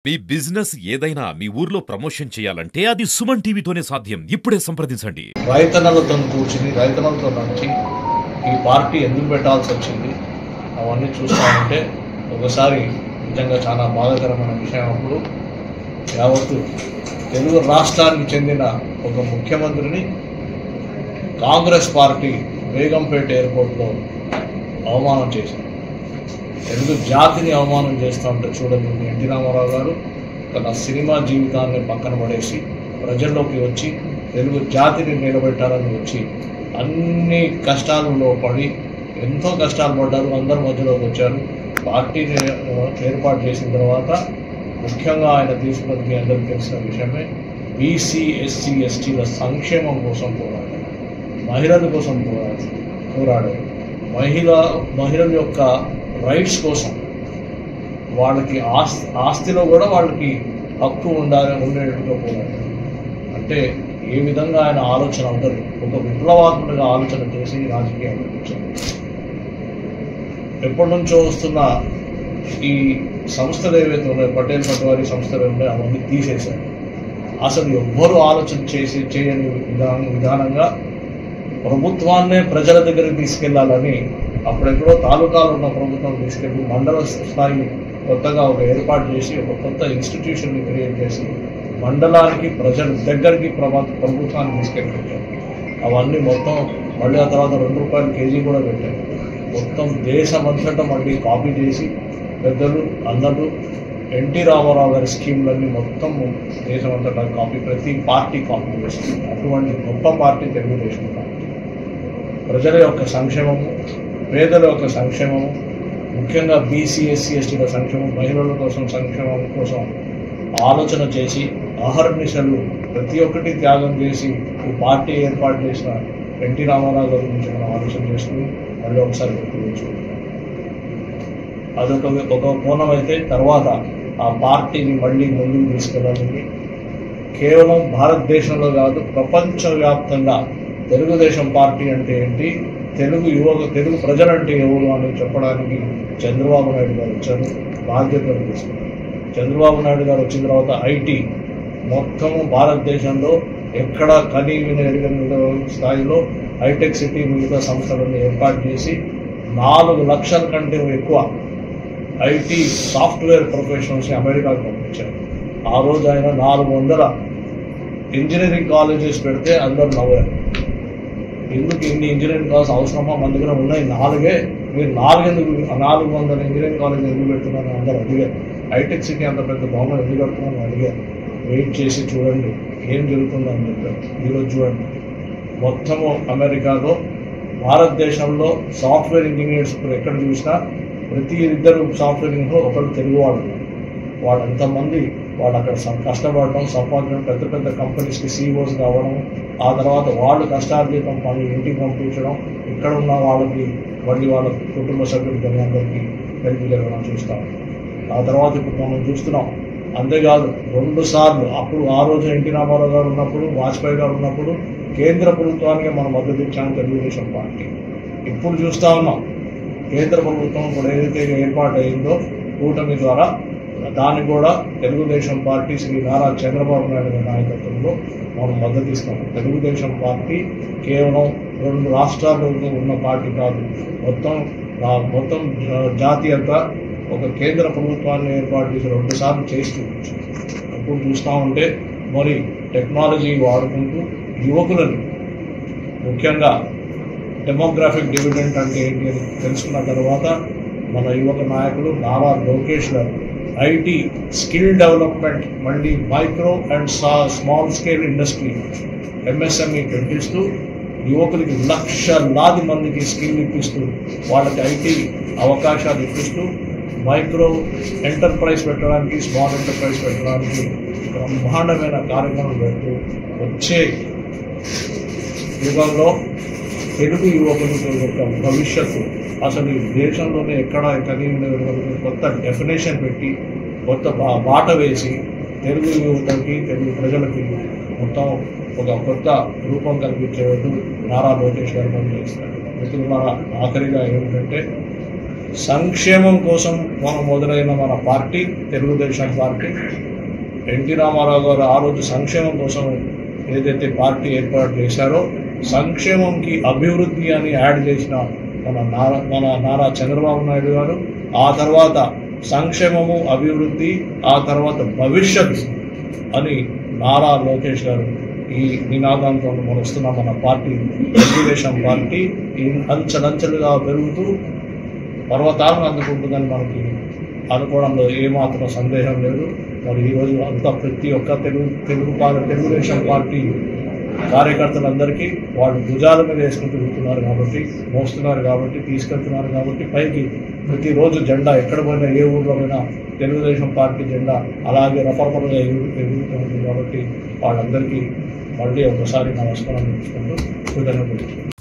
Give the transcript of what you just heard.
మీ business ఏదైనా మీ ఊర్లో promotion చేయాలంటే అది సుమన్ టీవీతోనే సాధ్యం. ఇప్పుడే సంప్రదించండి. రైతన్నలతో కూర్చుని రైతన్నలతో నడిచి ఈ పార్టీ ఎందుకు పెట్టాల్సి వచ్చింది అవన్నీ చూస్తూ ఉంటే ఒకసారి నిజంగా చాలా బాధాకరమైన విషయం. అప్పుడు యావత్తు తెలుగు రాష్ట్రానికి చెందిన ఒక ముఖ్యమంత్రిని కాంగ్రెస్ పార్టీ బేగంపేట ఎయిర్పోర్ట్లో అవమానం చేసింది. తెలుగు జాతిని అవమానం చేస్తూ ఉంటే చూడండి, ఎన్టీ రామారావు గారు తన సినిమా జీవితాన్ని పక్కన పడేసి ప్రజల్లోకి వచ్చి తెలుగు జాతిని నిలబెట్టాలని వచ్చి అన్ని కష్టాలలో పడి ఎంతో కష్టాలు పడ్డారు. అందరి మధ్యలోకి వచ్చారు. పార్టీని ఏర్పాటు చేసిన తర్వాత ముఖ్యంగా ఆయన తీసుకున్నది అందరికీ తెలిసిన విషయమే, బీసీ ఎస్సీ ఎస్టీల సంక్షేమం కోసం పోరాడారు, మహిళల కోసం పోరాడారు, మహిళల యొక్క రైట్స్ కోసం, వాళ్ళకి ఆస్తిలో కూడా వాళ్ళకి హక్కు ఉండేట్టుగా పోరాడారు. అంటే ఏ విధంగా ఆయన ఆలోచన ఉండదు, ఒక విప్లవాత్మక ఆలోచన చేసి రాజకీయాలు వచ్చారు. ఎప్పటి నుంచో వస్తున్న ఈ సంస్థలు ఏవైతే ఉన్నాయో, పటేల్ పటవారీ సంస్థలు ఉన్నాయో అవన్నీ తీసేశారు. అసలు ఎవ్వరూ ఆలోచన చేయని విధానంగా ప్రభుత్వాన్నే ప్రజల దగ్గరికి తీసుకెళ్లాలని అప్పుడెక్కడో తాలూకాలు ఉన్న ప్రభుత్వం తీసుకెళ్ళి మండల స్థాయి కొత్తగా ఒక ఏర్పాటు చేసి ఒక కొత్త ఇన్స్టిట్యూషన్ని క్రియేట్ చేసి మండలానికి ప్రజల దగ్గరికి ప్రభుత్వాన్ని తీసుకెళ్ళిపోయారు. అవన్నీ మొత్తం మళ్ళీ ఆ తర్వాత ₹2 కేజీ కూడా పెట్టారు. మొత్తం దేశమంతటా మళ్ళీ కాపీ చేసి పెద్దలు అందరూ ఎన్టీ రామారావు గారి స్కీమ్లన్నీ మొత్తం దేశమంతటా కాపీ, ప్రతి పార్టీ కాపీ చేస్తుంది. అటువంటి గొప్ప పార్టీ తెలుగుదేశం పార్టీ. ప్రజల యొక్క సంక్షేమము, పేదల యొక్క సంక్షేమము, ముఖ్యంగా బీసీ ఎస్సీ ఎస్టీల సంక్షేమం, మహిళల కోసం సంక్షేమం కోసం ఆలోచన చేసి అహర్నిశలు ప్రతి ఒక్కటి త్యాగం చేసి ఈ పార్టీ ఏర్పాటు చేసిన ఎన్టీ రామారావు గారి గురించి మనం ఆలోచన చేసుకుని మళ్ళీ ఒకసారి గుర్తుంచుకుంటాం. ఒక కోణం అయితే తర్వాత ఆ పార్టీని మళ్ళీ ముందుకు తీసుకెళ్ళాలని కేవలం భారతదేశంలో కాదు, ప్రపంచవ్యాప్తంగా తెలుగుదేశం పార్టీ అంటే ఏంటి, తెలుగు ప్రజలంటే ఎవరు అని చెప్పడానికి చంద్రబాబు నాయుడు గారు వచ్చారు, బాధ్యతలు తీసుకున్నారు. చంద్రబాబు నాయుడు గారు వచ్చిన తర్వాత ఐటీ మొత్తము భారతదేశంలో ఎక్కడ కని విని స్థాయిలో హైటెక్ సిటీ మిగతా సంస్థలను ఏర్పాటు చేసి 4 లక్షల కంటే ఎక్కువ ఐటీ సాఫ్ట్వేర్ ప్రొఫెషనల్స్ని అమెరికాకు పంపించారు. ఆ రోజు ఆయన 400 ఇంజనీరింగ్ కాలేజెస్ పెడితే అందరూ నవ్వారు. ఎందుకు ఇన్ని ఇంజనీరింగ్ కాలేజ్ అవసరమా, మన దగ్గర ఉన్నాయి 4, మీరు 400 ఇంజనీరింగ్ కాలేజ్ ఎందుకు పెడుతున్నారని అందరూ అడిగారు. హైటెక్ సిటీ అంత పెద్ద భవనం ఎందుకు కడుతున్నారని అడిగారు. వెయిట్ చేసి చూడండి ఏం జరుగుతుందని చెప్పారు. ఈరోజు చూడండి, మొత్తము అమెరికాలో, భారతదేశంలో సాఫ్ట్వేర్ ఇంజనీర్స్ ఎక్కడ చూసినా ప్రతి 2 సాఫ్ట్వేర్ ఇంజనీర్లో ఒకరు తెలుగువాడు. వాళ్ళంతమంది వాళ్ళు అక్కడ కష్టపడడం, సంపాదించడం, పెద్ద పెద్ద కంపెనీస్కి సీఈఓస్ కావడం, ఆ తర్వాత వాళ్ళు కష్టార్జితం పనులు ఇంటికి పంపించడం, ఇక్కడ ఉన్న వాళ్ళకి మళ్ళీ వాళ్ళ కుటుంబ సభ్యులకి అందరికీ హెల్ప్ జరగడం చూస్తాం. ఆ తర్వాత ఇప్పుడు మనం చూస్తున్నాం. అంతేకాదు 2 సార్లు అప్పుడు ఆ రోజు ఎన్టీ రామారావు గారు ఉన్నప్పుడు, వాజ్పేయి గారు ఉన్నప్పుడు కేంద్ర ప్రభుత్వానికి మనం మద్దతు ఇచ్చాము తెలుగుదేశం పార్టీ. ఇప్పుడు చూస్తూ ఉన్నాం కేంద్ర ప్రభుత్వం ఇప్పుడు ఏదైతే ఏర్పాటు అయిందో కూటమి ద్వారా, దాన్ని కూడా తెలుగుదేశం పార్టీ శ్రీ నారా చంద్రబాబు నాయుడు గారి నాయకత్వంలో మనం మద్దతు ఇస్తాం. తెలుగుదేశం పార్టీ కేవలం 2 రాష్ట్రాల్లో ఉన్న పార్టీ కాదు, మొత్తం జాతీయంగా ఒక కేంద్ర ప్రభుత్వాన్ని ఏర్పాటు చేసి 2 సార్లు చేసి చూపించు. అప్పుడు చూస్తూ ఉంటే మరి టెక్నాలజీ వాడుకుంటూ యువకులను, ముఖ్యంగా డెమోగ్రాఫిక్ డివిడెంట్ అంటే ఏంటి అని తెలుసుకున్న తర్వాత మన యువక నాయకులు నారా లోకేష్ గారు ఐటీ స్కిల్ డెవలప్మెంట్, మళ్ళీ micro and small scale industry MSME పెట్టిస్తూ యువకులకి లక్షలాది మందికి స్కిల్ ఇప్పిస్తూ వాళ్ళకి ఐటీ అవకాశాలు ఇప్పిస్తూ మైక్రో ఎంటర్ప్రైజ్ పెట్టడానికి, స్మాల్ ఎంటర్ప్రైజ్ పెట్టడానికి బ్రహ్మాండమైన కార్యక్రమం పెడుతూ వచ్చే యుగంలో తెలుగు యువకుల యొక్క భవిష్యత్తు అసలు ఈ దేశంలోనే ఎక్కడ కొత్త డెఫినేషన్ పెట్టి కొత్త బాట వేసి తెలుగు యువతకి, తెలుగు ప్రజలకి మొత్తం ఒక కొత్త రూపం కల్పించేటట్టు నారా లోకేష్ గారు పనిచేస్తారు. మిత్రులారా, ఆఖరిగా ఏమిటంటే సంక్షేమం కోసం మనం మొదలైన మన party Telugu Desam party, NT Rama Rao గారు ఆ రోజు సంక్షేమం కోసం ఏదైతే పార్టీ ఏర్పాటు చేశారో, సంక్షేమంకి అభివృద్ధి అని యాడ్ చేసిన మన నారా చంద్రబాబు నాయుడు గారు, ఆ తర్వాత సంక్షేమము అభివృద్ధి, ఆ తర్వాత భవిష్యత్ అని నారా లోకేష్ గారు ఈ నినాదంతో వస్తున్న మన పార్టీ తెలుగుదేశం పార్టీ ఈ అంచెలంచెలుగా పెరుగుతూ పర్వతాలను అందుకుంటుందని మనకి అనుకోవడంలో ఏమాత్రం సందేహం లేదు. మరి ఈరోజు అంతా ప్రతి ఒక్క తెలుగుదేశం పార్టీ కార్యకర్తలందరికీ వాళ్ళు భుజాల మీద వేసుకుని తిరుగుతున్నారు కాబట్టి, మోస్తున్నారు కాబట్టి, తీసుకెళ్తున్నారు కాబట్టి, పైకి ప్రతిరోజు జెండా ఎక్కడ పోయినా ఏ ఊళ్ళో పోయినా తెలుగుదేశం పార్టీ జెండా అలాగే రపరపలుగా ఎగురుతుంది కాబట్టి వాళ్ళందరికీ మళ్ళీ ఒకసారి నమస్కారం తెలుసుకుంటూ కృతజ్ఞతలు.